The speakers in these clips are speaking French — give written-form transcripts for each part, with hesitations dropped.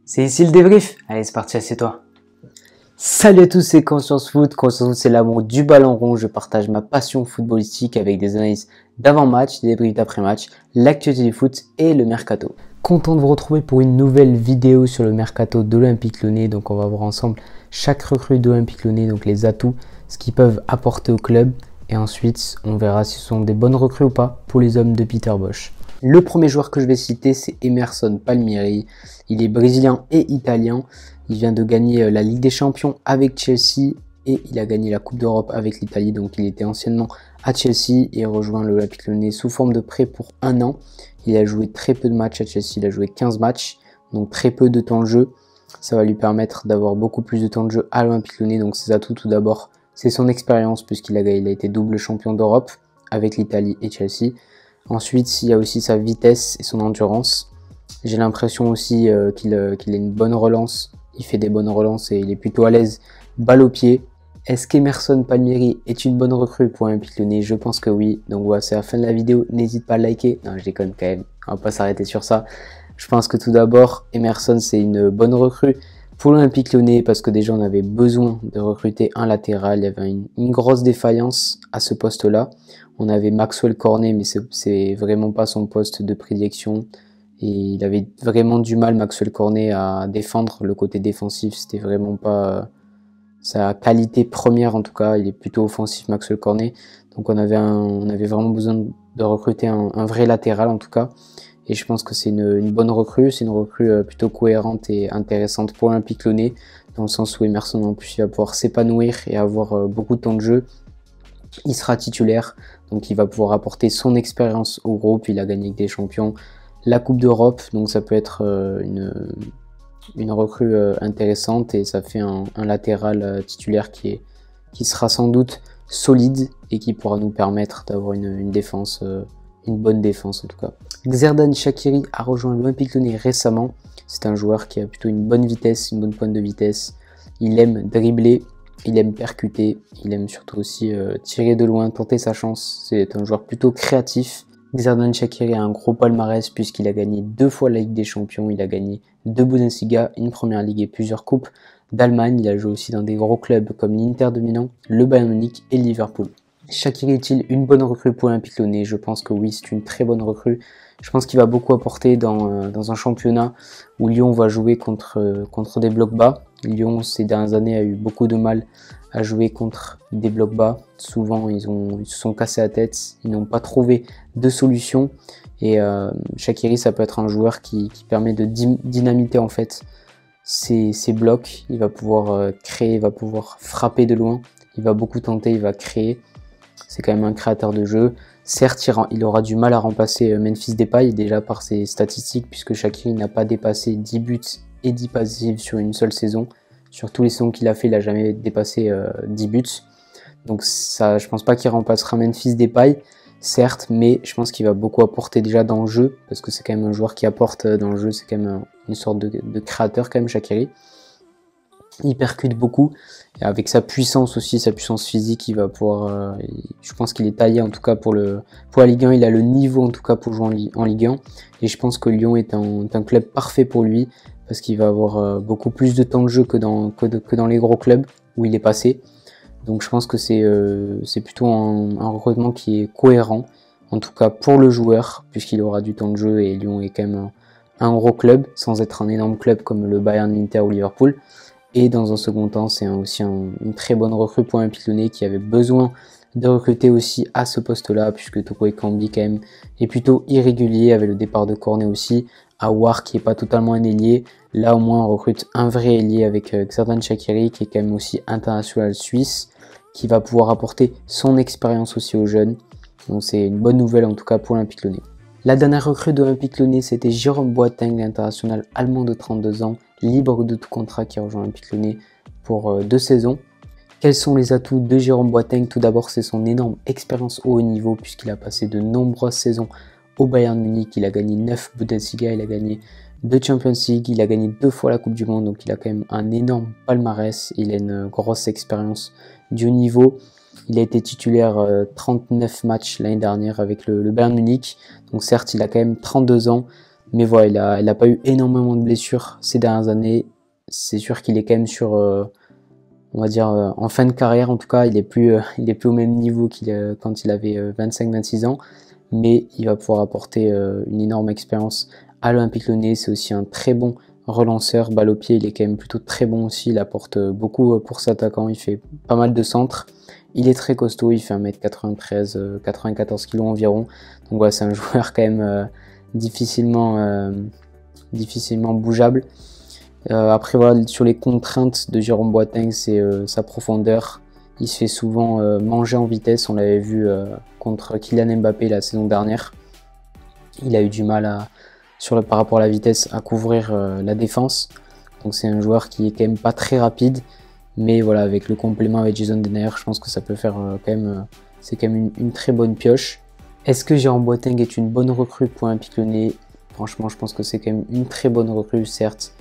C'est ici le débrief. Allez, c'est parti, assieds-toi. Salut à tous, c'est Conscience Foot. Conscience Foot, c'est l'amour du ballon rond. Je partage ma passion footballistique avec des analyses d'avant-match, des débriefs d'après-match, l'actualité du foot et le mercato. Content de vous retrouver pour une nouvelle vidéo sur le mercato de l'Olympique Lyonnais. Donc, on va voir ensemble chaque recrue de l'Olympique Lyonnais, donc les atouts, ce qu'ils peuvent apporter au club. Et ensuite, on verra si ce sont des bonnes recrues ou pas pour les hommes de Peter Bosz. Le premier joueur que je vais citer, c'est Emerson Palmieri. Il est brésilien et italien. Il vient de gagner la Ligue des Champions avec Chelsea et il a gagné la Coupe d'Europe avec l'Italie. Donc il était anciennement à Chelsea et rejoint l'Olympique Lyonnais sous forme de prêt pour 1 an. Il a joué très peu de matchs à Chelsea, il a joué 15 matchs, donc très peu de temps de jeu. Ça va lui permettre d'avoir beaucoup plus de temps de jeu à l'Olympique Lyonnais. Donc ses atouts, tout d'abord, c'est son expérience puisqu'il a été double champion d'Europe avec l'Italie et Chelsea. Ensuite, il y a aussi sa vitesse et son endurance. J'ai l'impression aussi qu'il a une bonne relance. Il fait des bonnes relances et il est plutôt à l'aise balle au pied. Est-ce qu'Emerson Palmieri est une bonne recrue pour l'Olympique Lyonnais? Je pense que oui. Donc voilà, c'est la fin de la vidéo. N'hésite pas à liker. Non, je déconne quand même. On va pas s'arrêter sur ça. Je pense que tout d'abord, Emerson, c'est une bonne recrue pour l'Olympique Lyonnais parce que déjà, on avait besoin de recruter un latéral. Il y avait une grosse défaillance à ce poste-là. On avait Maxwell Cornet, mais c'est vraiment pas son poste de prédilection. Et il avait vraiment du mal, Maxwell Cornet, à défendre. Le côté défensif, c'était vraiment pas sa qualité première, en tout cas. Il est plutôt offensif, Maxwell Cornet. Donc on avait vraiment besoin de recruter un vrai latéral, en tout cas. Et je pense que c'est une bonne recrue. C'est une recrue plutôt cohérente et intéressante pour l'Olympique Lyonnais, dans le sens où Emerson, en plus, il va pouvoir s'épanouir et avoir beaucoup de temps de jeu. Il sera titulaire, donc il va pouvoir apporter son expérience au groupe. Il a gagné avec des champions, la Coupe d'Europe, donc ça peut être une recrue intéressante et ça fait un latéral titulaire qui sera sans doute solide et qui pourra nous permettre d'avoir une défense, une bonne défense en tout cas. Xherdan Shaqiri a rejoint l'Olympique Lyonnais récemment. C'est un joueur qui a plutôt une bonne vitesse, une bonne pointe de vitesse. Il aime dribbler. Il aime percuter, il aime surtout aussi tirer de loin, tenter sa chance. C'est un joueur plutôt créatif. Xherdan Shaqiri a un gros palmarès puisqu'il a gagné 2 fois la Ligue des Champions. Il a gagné 2 Bundesliga, une Première Ligue et plusieurs coupes d'Allemagne. Il a joué aussi dans des gros clubs comme l'Inter de Milan, le Bayern Munich et Liverpool. Shaqiri est-il une bonne recrue pour l'Olympique Lyonnais? Je pense que oui, c'est une très bonne recrue. Je pense qu'il va beaucoup apporter dans un championnat où Lyon va jouer contre des blocs bas. Lyon, ces dernières années, a eu beaucoup de mal à jouer contre des blocs bas. Souvent, ils se sont cassés la tête, ils n'ont pas trouvé de solution. Et Shaqiri, ça peut être un joueur qui permet de dynamiter en fait ces blocs. Il va pouvoir créer, il va pouvoir frapper de loin. Il va beaucoup tenter, il va créer. C'est quand même un créateur de jeu. Certes, il aura du mal à remplacer Memphis Depay, déjà par ses statistiques, puisque Shaqiri n'a pas dépassé 10 buts et 10 passes décisives sur une seule saison. Sur tous les saisons qu'il a fait, il n'a jamais dépassé 10 buts. Donc ça, je pense pas qu'il remplacera Memphis Depay, certes, mais je pense qu'il va beaucoup apporter déjà dans le jeu, parce que c'est quand même un joueur qui apporte dans le jeu, c'est quand même une sorte de créateur quand même, Shaqiri. Il percute beaucoup, et avec sa puissance aussi, sa puissance physique, il va pouvoir, je pense qu'il est taillé en tout cas pour la Ligue 1, il a le niveau en tout cas pour jouer en Ligue 1, et je pense que Lyon est un club parfait pour lui, parce qu'il va avoir beaucoup plus de temps de jeu que dans les gros clubs où il est passé. Donc je pense que c'est plutôt un recrutement qui est cohérent, en tout cas pour le joueur, puisqu'il aura du temps de jeu, et Lyon est quand même un gros club, sans être un énorme club comme le Bayern, l'Inter ou Liverpool. Et dans un second temps, c'est aussi une très bonne recrue pour l'Olympique Lyonnais qui avait besoin de recruter aussi à ce poste-là, puisque Toko Ekambi quand même est plutôt irrégulier, avec le départ de Cornet aussi, Aouar qui est pas totalement un ailier. Là au moins on recrute un vrai ailier avec Xherdan Shaqiri qui est quand même aussi international suisse, qui va pouvoir apporter son expérience aussi aux jeunes. Donc c'est une bonne nouvelle en tout cas pour l'Olympique Lyonnais. La dernière recrue de l'Olympique Lyonnais, c'était Jérôme Boateng, l'international allemand de 32 ans, libre de tout contrat, qui rejoint l'Olympique Lyonnais pour 2 saisons. Quels sont les atouts de Jérôme Boateng? Tout d'abord, c'est son énorme expérience au haut niveau, puisqu'il a passé de nombreuses saisons au Bayern Munich. Il a gagné 9 Bundesliga, il a gagné 2 Champions League, il a gagné 2 fois la Coupe du Monde, donc il a quand même un énorme palmarès. Il a une grosse expérience du haut niveau. Il a été titulaire 39 matchs l'année dernière avec le Bayern Munich. Donc certes, il a quand même 32 ans. Mais voilà, il a pas eu énormément de blessures ces dernières années. C'est sûr qu'il est quand même sur, on va dire, en fin de carrière en tout cas, il est plus au même niveau qu'il quand il avait 25-26 ans. Mais il va pouvoir apporter une énorme expérience à l'Olympique Lyonnais. C'est aussi un très bon relanceur, balle au pied, il est quand même plutôt très bon aussi, il apporte beaucoup pour cet attaquant, il fait pas mal de centres. Il est très costaud, il fait 1m93, 94 kg environ. Donc voilà, c'est un joueur quand même difficilement bougeable. Après voilà, sur les contraintes de Jérôme Boateng, c'est sa profondeur. Il se fait souvent manger en vitesse, on l'avait vu contre Kylian Mbappé la saison dernière. Il a eu du mal par rapport à la vitesse à couvrir la défense. Donc c'est un joueur qui est quand même pas très rapide. Mais voilà, avec le complément avec Jason Denayer, je pense que ça peut faire c'est quand même une très bonne pioche. Est-ce que Jérôme Boateng est une bonne recrue pour l'Olympique Lyonnais? Franchement, je pense que c'est quand même une très bonne recrue, certes.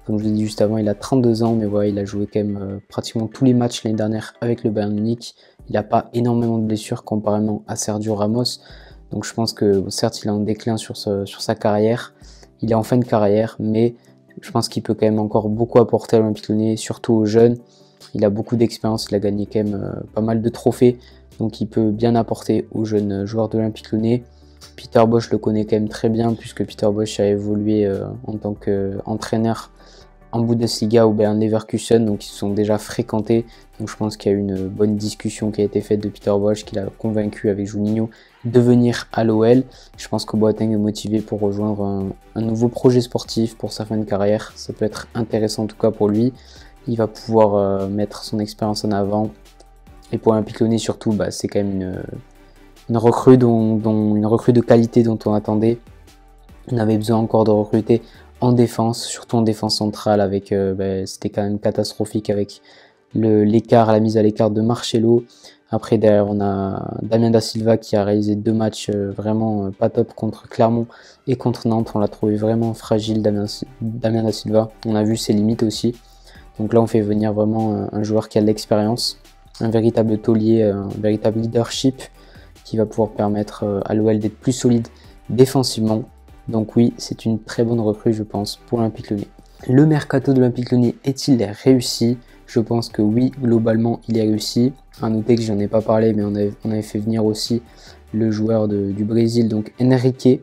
Comme je l'ai dit juste avant, il a 32 ans, mais voilà, il a joué quand même pratiquement tous les matchs l'année dernière avec le Bayern Munich. Il n'a pas énormément de blessures comparément à Sergio Ramos. Donc je pense que certes, il est en déclin sur sa carrière. Il est en fin de carrière, mais je pense qu'il peut quand même encore beaucoup apporter à l'Olympique Lyonnais, surtout aux jeunes. Il a beaucoup d'expérience, il a gagné quand même pas mal de trophées. Donc il peut bien apporter aux jeunes joueurs de l'Olympique Lyonnais. Peter Bosz le connaît quand même très bien, puisque Peter Bosz a évolué en tant qu'entraîneur en Bundesliga ou Bayern Leverkusen, donc ils se sont déjà fréquentés. Donc je pense qu'il y a eu une bonne discussion qui a été faite de Peter Bosz, qui l'a convaincu avec Juninho de venir à l'OL. Je pense que Boateng est motivé pour rejoindre un nouveau projet sportif pour sa fin de carrière. Ça peut être intéressant en tout cas pour lui. Il va pouvoir mettre son expérience en avant. Et pour Olympique Lyonnais surtout, c'est quand même une recrue une recrue de qualité dont on attendait. On avait besoin encore de recruter en défense, surtout en défense centrale, avec c'était quand même catastrophique avec la mise à l'écart de Marcelo. Après derrière on a Damien Da Silva qui a réalisé 2 matchs vraiment pas top contre Clermont et contre Nantes. On l'a trouvé vraiment fragile, Damien Da Silva. On a vu ses limites aussi. Donc là on fait venir vraiment un joueur qui a de l'expérience, un véritable taulier, un véritable leadership qui va pouvoir permettre à l'OL d'être plus solide défensivement. Donc oui, c'est une très bonne recrue, je pense, pour l'Olympique Lyonnais. Le mercato de l'Olympique Lyonnais est-il réussi? Je pense que oui, globalement, il est réussi. À noter que j'en ai pas parlé, mais on avait fait venir aussi le joueur du Brésil, donc Henrique,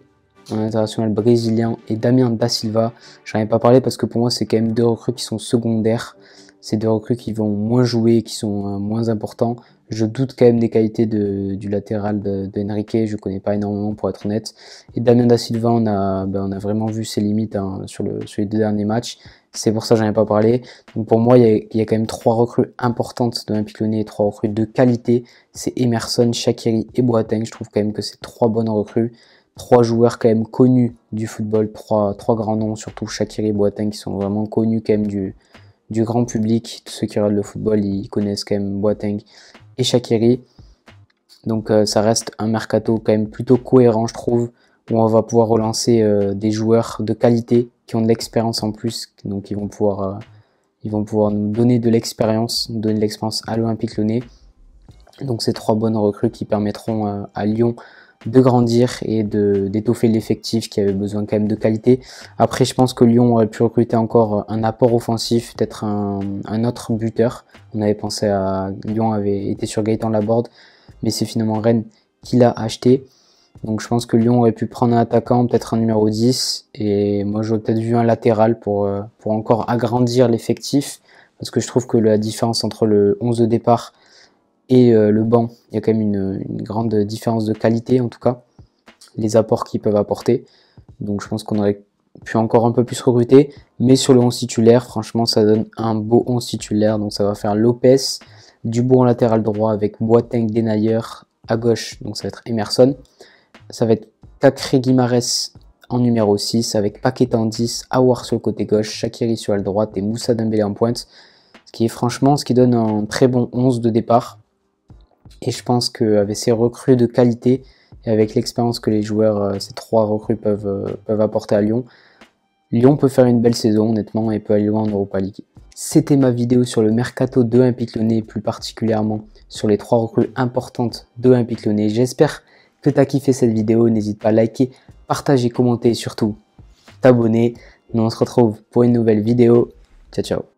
un international brésilien, et Damien Da Silva. J'en ai pas parlé parce que pour moi, c'est quand même 2 recrues qui sont secondaires. C'est 2 recrues qui vont moins jouer, qui sont moins importants. Je doute quand même des qualités du latéral de Henrique, je connais pas énormément pour être honnête. Et Damien Da Silva, on a vraiment vu ses limites sur les 2 derniers matchs. C'est pour ça que j'en ai pas parlé. Donc pour moi, il y a quand même 3 recrues importantes de l'Olympique Lyonnais, 3 recrues de qualité. C'est Emerson, Shaqiri et Boateng. Je trouve quand même que c'est 3 bonnes recrues. 3 joueurs quand même connus du football, 3 grands noms, surtout Shaqiri et Boateng, qui sont vraiment connus quand même du grand public. Tous ceux qui regardent le football, ils connaissent quand même Boateng et Shaqiri. Donc ça reste un mercato quand même plutôt cohérent, je trouve, où on va pouvoir relancer des joueurs de qualité qui ont de l'expérience en plus. Donc ils vont pouvoir nous donner de l'expérience, à l'Olympique Lyonnais. Donc c'est 3 bonnes recrues qui permettront à Lyon de grandir et d'étoffer l'effectif qui avait besoin quand même de qualité. Après, je pense que Lyon aurait pu recruter encore un apport offensif, peut-être un autre buteur. On avait pensé Lyon avait été sur Gaëtan Laborde, mais c'est finalement Rennes qui l'a acheté. Donc je pense que Lyon aurait pu prendre un attaquant, peut-être un numéro 10, et moi j'aurais peut-être vu un latéral pour encore agrandir l'effectif, parce que je trouve que la différence entre le 11 de départ et le banc, il y a quand même une grande différence de qualité en tout cas, les apports qu'ils peuvent apporter. Donc je pense qu'on aurait pu encore un peu plus recruter, mais sur le 11 titulaire, franchement ça donne un beau 11 titulaire. Donc ça va faire Lopez, Dubois en latéral droit avec Boateng, Denayer à gauche, donc ça va être Emerson. Ça va être Kakré Guimarães en numéro 6 avec Paqueta en 10, Aouar sur le côté gauche, Shaqiri sur la droite et Moussa Dembélé en pointe. Ce qui donne un très bon 11 de départ. Et je pense qu'avec ces recrues de qualité et avec l'expérience que les joueurs, ces 3 recrues peuvent apporter à Lyon, Lyon peut faire une belle saison honnêtement et peut aller loin en Europa League. C'était ma vidéo sur le mercato de l'Olympique Lyonnais, plus particulièrement sur les 3 recrues importantes de l'Olympique Lyonnais. J'espère que tu as kiffé cette vidéo. N'hésite pas à liker, partager, commenter et surtout, t'abonner. Nous on se retrouve pour une nouvelle vidéo. Ciao ciao.